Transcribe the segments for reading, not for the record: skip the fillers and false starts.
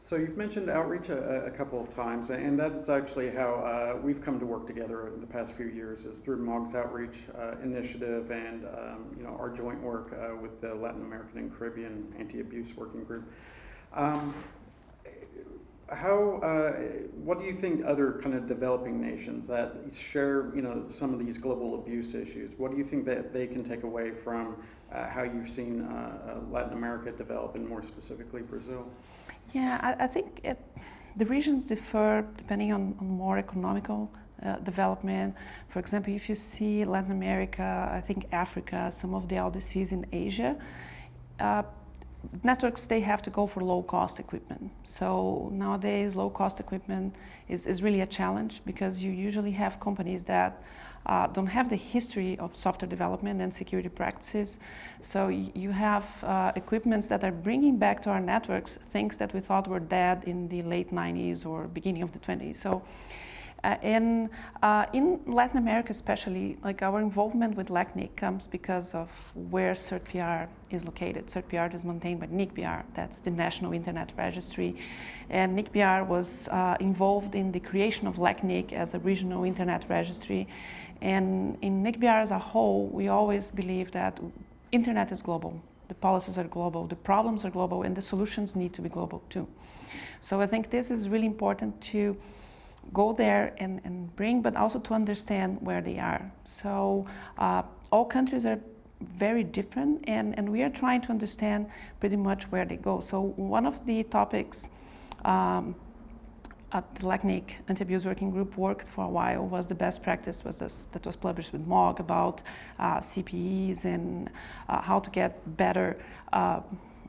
So you've mentioned outreach a couple of times, and that is actually how we've come to work together in the past few years, is through MOG's outreach initiative and our joint work with the Latin American and Caribbean Anti-Abuse Working Group. What do you think other kind of developing nations that share some of these global abuse issues? What do you think that they can take away from how you've seen Latin America develop, and more specifically Brazil? Yeah, I think the regions differ depending on more economical development. For example, if you see Latin America, I think Africa, some of the LDCs in Asia, networks, they have to go for low-cost equipment. So nowadays, low-cost equipment is really a challenge, because you usually have companies that don't have the history of software development and security practices. So you have equipments that are bringing back to our networks things that we thought were dead in the late 90s or beginning of the 20s. So in Latin America especially, like, our involvement with LACNIC comes because of where CertPR is located. CertPR is maintained by NICPR, that's the National Internet Registry. And NICPR was involved in the creation of LACNIC as a regional internet registry. And in NICPR as a whole, we always believe that internet is global. The policies are global, the problems are global, and the solutions need to be global too. So I think this is really important to go there and bring, but also to understand where they are. So all countries are very different, and we are trying to understand pretty much where they go. So one of the topics at the LACNIC Anti-Abuse Working Group worked for a while was the best practice that was published with MOG about CPEs and how to get better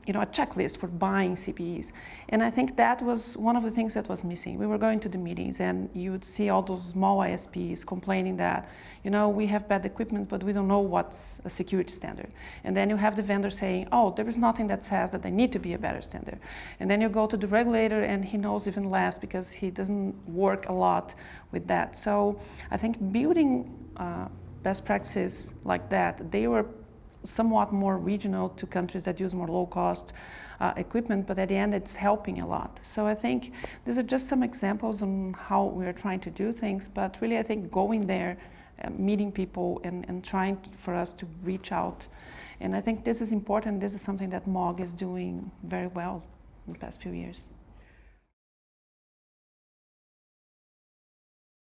a checklist for buying CPEs. And I think that was one of the things that was missing. We were going to the meetings, and you would see all those small ISPs complaining that, we have bad equipment, but we don't know what's a security standard. And then you have the vendor saying, oh, there is nothing that says that they need to be a better standard. And then you go to the regulator, and he knows even less because he doesn't work a lot with that. So I think building best practices like that, they were somewhat more regional to countries that use more low-cost equipment, but at the end it's helping a lot. So I think these are just some examples on how we're trying to do things, but really I think going there, meeting people and trying for us to reach out. And I think this is important. This is something that MOG is doing very well in the past few years.